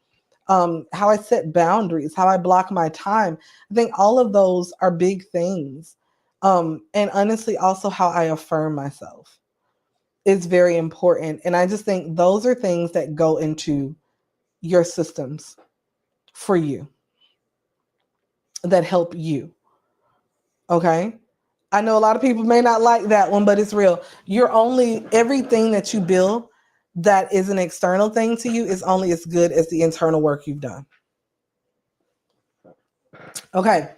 how I set boundaries, how I block my time. I think all of those are big things. And honestly, also how I affirm myself is very important. And I just think those are things that go into your systems for you, that help you. Okay. I know a lot of people may not like that one, but it's real. Everything that you build that is an external thing to you is only as good as the internal work you've done. Okay.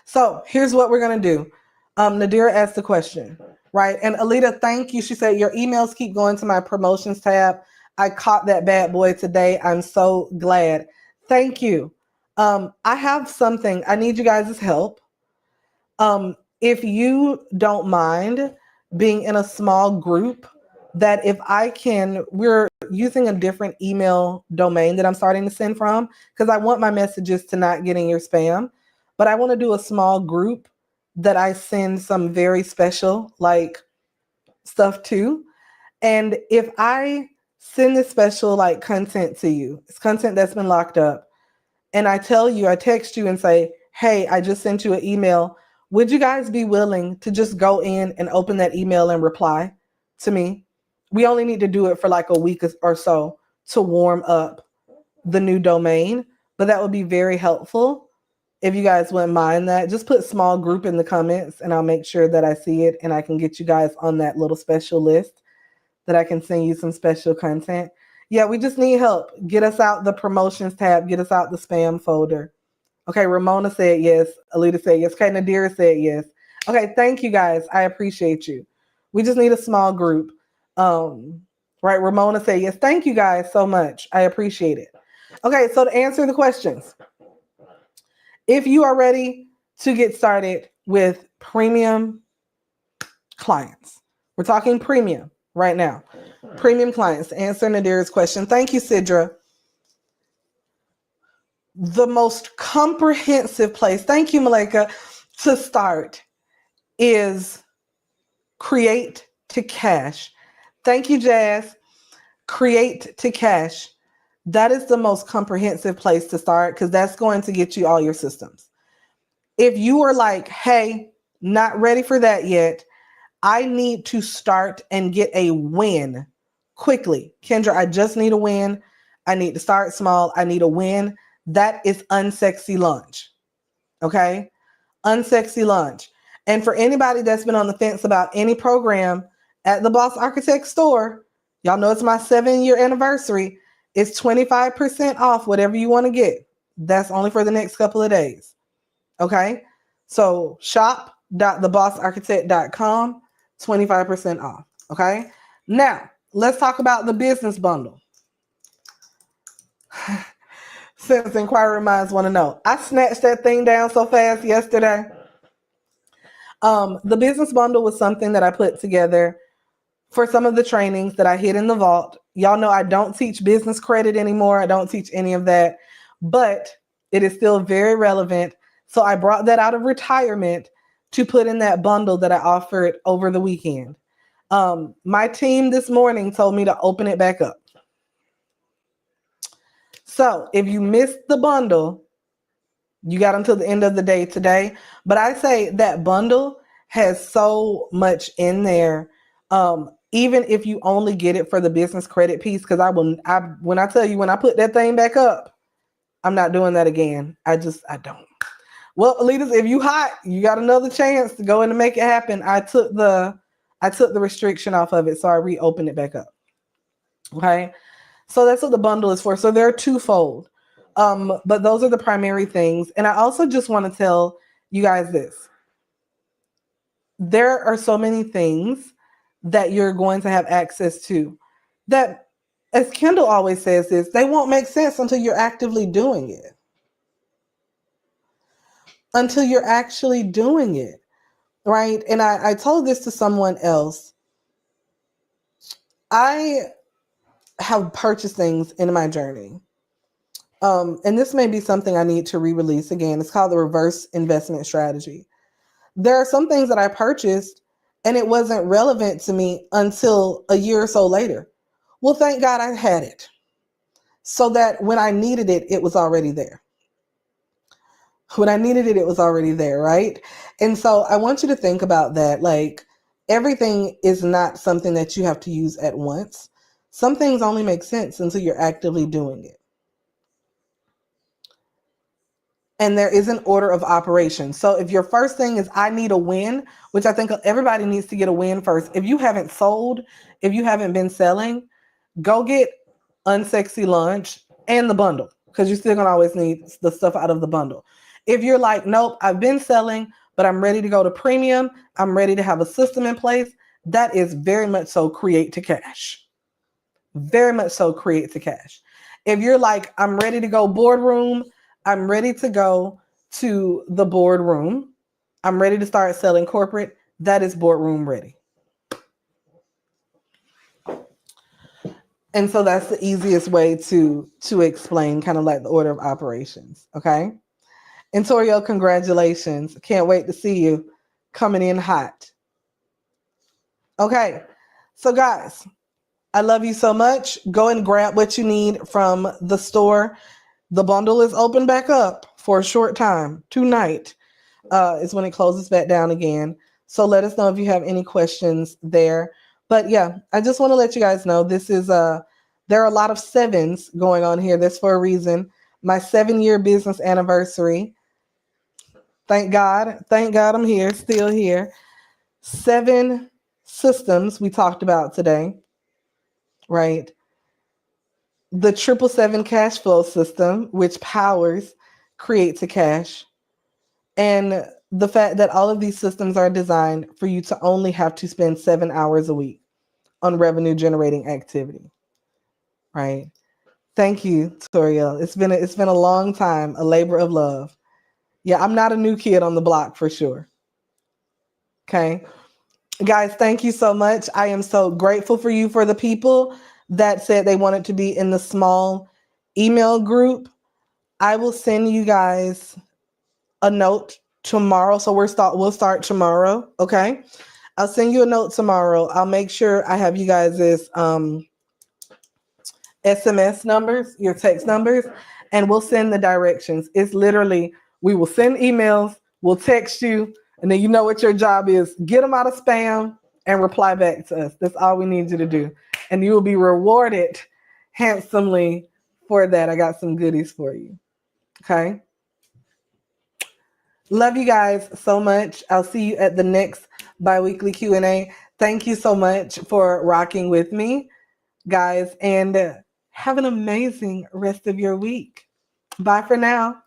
So here's what we're going to do. Nadira asked the question, right? And Alita, thank you. She said, your emails keep going to my promotions tab. I caught that bad boy today. I'm so glad. Thank you. I have something. I need you guys' help. If you don't mind being in a small group that if I can, we're using a different email domain that I'm starting to send from because I want my messages to not get in your spam. But I want to do a small group that I send some very special like stuff to. And if I send this special like content to you, it's content that's been locked up, and I tell you, I text you and say, hey, I just sent you an email. Would you guys be willing to just go in and open that email and reply to me? We only need to do it for like a week or so to warm up the new domain, but that would be very helpful if you guys wouldn't mind that. Just put small group in the comments and I'll make sure that I see it and I can get you guys on that little special list that I can send you some special content. Yeah, we just need help. Get us out the promotions tab, get us out the spam folder. Okay, Ramona said yes. Alita said yes. Okay, Nadira said yes. Okay, thank you guys. I appreciate you. We just need a small group. Right, Ramona said yes. Thank you guys so much. I appreciate it. Okay, so to answer the questions, if you are ready to get started with premium clients, we're talking premium right now. Premium clients, to answer Nadira's question. Thank you, Sidra. The most comprehensive place, thank you, Malika, to start is Create to Cash. Thank you, Jazz. Create to Cash. That is the most comprehensive place to start because that's going to get you all your systems. If you are like, hey, not ready for that yet, I need to start and get a win quickly. Kendra, I just need a win. I need to start small. I need a win. That is Unsexy Launch. Okay? Unsexy Launch. And for anybody that's been on the fence about any program at the Boss Architect store, y'all know it's my 7-year anniversary. It's 25% off whatever you want to get. That's only for the next couple of days. Okay? So shop.thebossarchitect.com, 25% off. Okay? Now, let's talk about the business bundle. Since inquiry minds want to know. I snatched that thing down so fast yesterday. The business bundle was something that I put together for some of the trainings that I hid in the vault. Y'all know I don't teach business credit anymore. I don't teach any of that, but it is still very relevant. So I brought that out of retirement to put in that bundle that I offered over the weekend. My team this morning told me to open it back up. So if you missed the bundle, you got until the end of the day today. But I say that bundle has so much in there. Even if you only get it for the business credit piece, because when I tell you, when I put that thing back up, I'm not doing that again. I don't. Well, Alitas, if you hot, you got another chance to go in and make it happen. I took the restriction off of it, so I reopened it back up. Okay. So that's what the bundle is for. So they're twofold. But those are the primary things. And I also just want to tell you guys this. There are so many things that you're going to have access to that, as Kendall always says this, they won't make sense until you're actively doing it. Until you're actually doing it, right? And I told this to someone else. I have purchased things in my journey. And this may be something I need to re-release again. It's called the reverse investment strategy. There are some things that I purchased and it wasn't relevant to me until a year or so later. Well, thank God I had it so that when I needed it, it was already there. When I needed it, it was already there, right? And so I want you to think about that. Like, everything is not something that you have to use at once. Some things only make sense until you're actively doing it. And there is an order of operation. So if your first thing is I need a win, which I think everybody needs to get a win first. If you haven't sold, if you haven't been selling, go get Unsexy Launch and the bundle, because you're still going to always need the stuff out of the bundle. If you're like, nope, I've been selling, but I'm ready to go to premium, I'm ready to have a system in place, that is very much so Create to Cash. Very much so Create to Cash. If you're like, I'm ready to go boardroom, I'm ready to go to the boardroom, I'm ready to start selling corporate, that is boardroom ready. And so that's the easiest way to explain kind of like the order of operations. Okay. And Toriel, congratulations. Can't wait to see you coming in hot. Okay. So guys, I love you so much. Go and grab what you need from the store. The bundle is open back up for a short time. Tonight is when it closes back down again. So let us know if you have any questions there. But yeah, I just want to let you guys know this is there are a lot of sevens going on here. That's for a reason. My 7-year business anniversary. Thank God. Thank God I'm here, still here. 7 systems we talked about today, right? The 777 cash flow system, which powers Create to Cash, and the fact that all of these systems are designed for you to only have to spend 7 hours a week on revenue generating activity, right? Thank you, Toriel. It's been a long time, a labor of love. Yeah, I'm not a new kid on the block for sure. Okay. Guys, thank you so much. I am so grateful for you. For the people that said they wanted to be in the small email group, I will send you guys a note tomorrow. So we'll start tomorrow. Okay. I'll send you a note tomorrow. I'll make sure I have you guys' SMS numbers, your text numbers, and we'll send the directions. It's literally, we will send emails, we'll text you, and then you know what your job is. Get them out of spam and reply back to us. That's all we need you to do. And you will be rewarded handsomely for that. I got some goodies for you. Okay. Love you guys so much. I'll see you at the next biweekly Q&A. Thank you so much for rocking with me, guys, and have an amazing rest of your week. Bye for now.